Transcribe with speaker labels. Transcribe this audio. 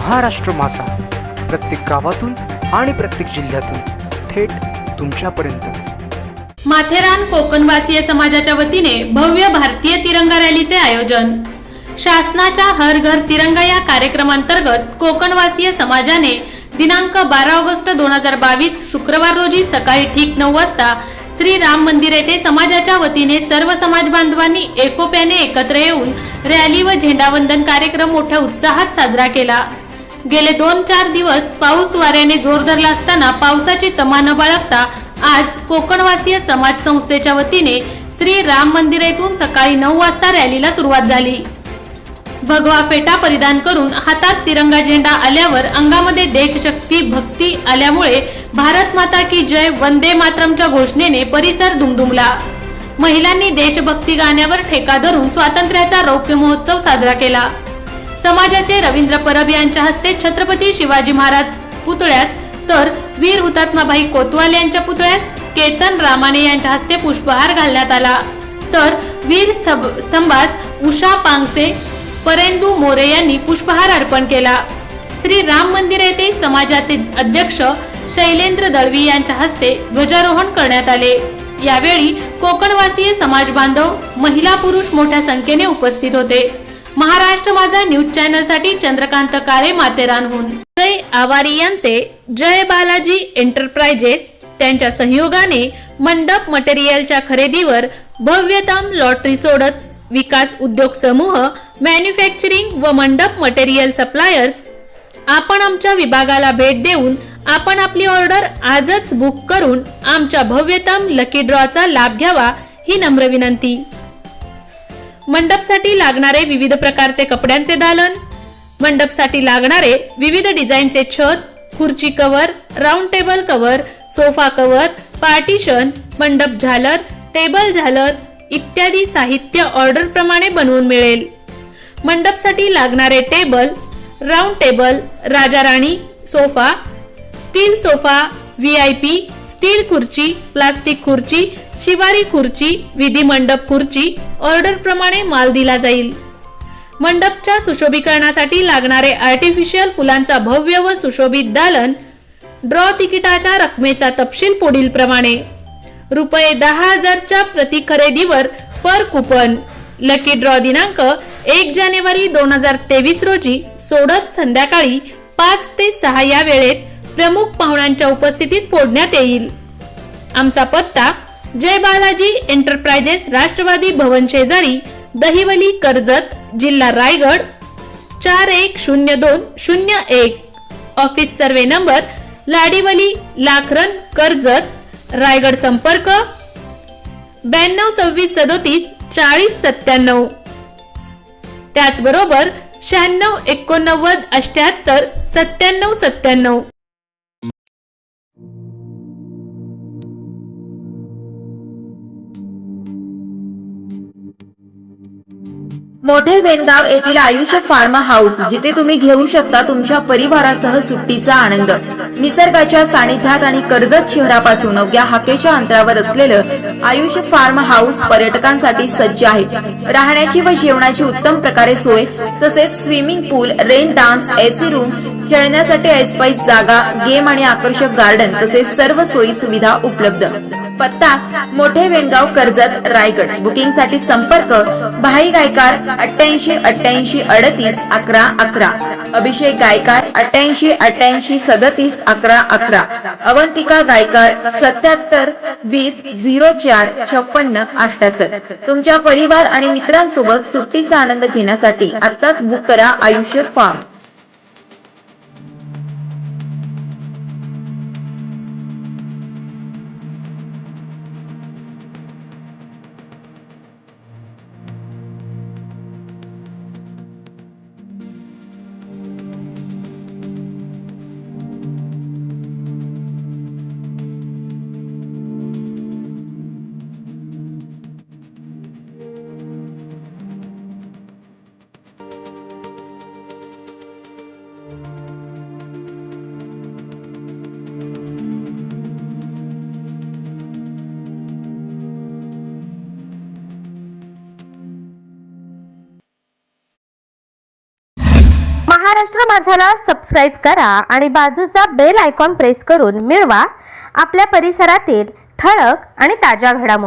Speaker 1: महाराष्ट्र माझा, प्रत्येक गावातून आणि प्रत्येक जिल्ह्यातून थेट तुमच्यापर्यंत।
Speaker 2: माथेरान कोकणवासीय समाजाच्या वतीने भव्य भारतीय तिरंगा रॅलीचे आयोजन। शासनाच्या हर घर तिरंगा या कार्यक्रमांतर्गत कोकणवासीय समाजाने दिनांक 12 ऑगस्ट 2022 शुक्रवार रोजी सकाळी ठीक 9 वाजता श्री राम मंदिर येथे समाजाच्या वतीने सर्व समाज बांधवांनी एकोप्याने एकत्र येऊन रॅली व झेंडावंदन कार्यक्रम मोठ्या उत्साहात साजरा केला। गेले 2-4 दिवस पाऊस वाऱ्याने जोर धरला असताना पावसाची तमा न बाळगता आज कोकणवासीय समाज संस्थेच्या वतीने श्री राम मंदिर येथून सकाळी 9 वाजता रॅलीला सुरुवात झाली। भगवा फेटा परिधान करून हातात तिरंगा झेंडा आल्यावर अंगामध्ये देशशक्ती भक्ती आल्यामुळे भारत माता की जय वंदे मातरमच्या घोषणेने परिसर दुमदुमला। महिलांनी देशभक्ती गाण्यावर ठेका धरून स्वातंत्र्याचा रौप्य महोत्सव साजरा केला। समाजाचे रवींद्र परब यांच्या हस्ते छत्रपती शिवाजी महाराज पुतळ्यास तर वीर हुतात्माबाई कोतवाल यांच्या पुतळ्यास केतन रामाने यांच्या हस्ते पुष्पहार घालण्यात आला, तर वीर स्तंभास उषा पांगसे परेंदू मोरे यांनी पुष्पहार अर्पण केला। श्री राम मंदिर येथे समाजाचे अध्यक्ष शैलेंद्र दळवी यांच्या हस्ते ध्वजारोहण करण्यात आले। यावेळी कोकणवासीय समाज बांधव महिला पुरुष मोठ्या संख्येने उपस्थित होते। महाराष्ट्र माझा न्यूज चॅनल साठी चंद्रकांत काळे, माथेरानहून। जय आवारी यांचे जय बालाजी एंटरप्राइजेस त्यांच्या सहयोगाने मंडप मटेरियलच्या खरेदीवर भव्यतम लॉटरी सोडत विकास उद्योग समूह मॅन्युफॅक्चरिंग व मंडप मटेरियल सप्लायर्स आपण आमच्या विभागाला भेट देऊन आपण आपली ऑर्डर आजच बुक करून आमच्या भव्यतम लकी ड्रॉचा लाभ घ्यावा ही नम्र विनंती। मंडपसाठी लागणारे विविध प्रकारचे कपड्यांचे दालन, मंडपसाठी लागणारे विविध डिझाईनचे छत, खुर्ची cover, round table cover, sofa cover, partition, मंडप झालर, टेबल झालर इत्यादी साहित्य ऑर्डर प्रमाणे बनवून मिळेल। मंडपसाठी लागणारे टेबल, राऊंड टेबल, राजा राणी sofa, steel sofa, VIP, steel खुर्ची, प्लास्टिक खुर्ची, शिवारी खुर्ची, विधी मंडप खुर्ची ऑर्डर प्रमाणे माल दिला जाईल। मंडपच्या सुशोभीकरणासाठी लागणारे आर्टिफिशियल फुलांचा भव्य व सुशोभित दालन, ड्रॉ तिकिटाच्या रकमेचा तपशील पुढील प्रमाणे: रुपये 10,000च्या प्रति खरेदीवर पर कुपन। लकी ड्रॉ दिनांक 1 जानेवारी 2023 रोजी सोडत संध्याकाळी 5 ते 6 या वेळेत प्रमुख पाहुण्यांच्या उपस्थितीत फोडण्यात येईल। आमचा पत्ता जय बालाजी एंटरप्राइजेस, राष्ट्रवादी भवन शेजारी, दहिवली, कर्जत, जिल्हा Raigad 410201। Office survey number Ladivali, Lakharan, Karjat, Raigad. संपर्क 922637 4097। त्याचबरोबर 9689 78 9797।
Speaker 3: मोठे वेणगाव येथील आयुष्य फार्म हाऊस, जिथे तुम्ही घेऊ शकता तुमच्या परिवारासह सुट्टीचा आनंद। निसर्गाच्या सानिध्यात आणि कर्जत शहरापासून अवघ्या हाकेच्या अंतरावर असलेलं आयुष्य फार्म हाऊस पर्यटकांसाठी सज्ज आहे। राहण्याची व जेवणाची उत्तम प्रकारे सोय, तसेच स्विमिंग पूल, रेन डान्स, AC रूम, खेळण्यासाठी ऐसपैस जागा, गेम आणि आकर्षक गार्डन तसेच सर्व सोयी सुविधा उपलब्ध। पत्ता मोठे वेणगाव, कर्जत, रायगड। बुकिंग साठी संपर्क भाई गायकार 88 88 38 11 11, अभिषेक गायकार 88 88 37 11 11, अवंतिका गायकार 77 20 04 56 78। तुमच्या परिवार आणि मित्रांसोबत सुट्टीचा आनंद घेण्यासाठी आताच बुक करा आयुष्य फार्म।
Speaker 4: महाराष्ट्र माझाला सबस्क्राईब करा आणि बाजूचा बेल आयकॉन प्रेस करून मिळवा आपल्या परिसरातील ठळक आणि ताज्या घडामोडी।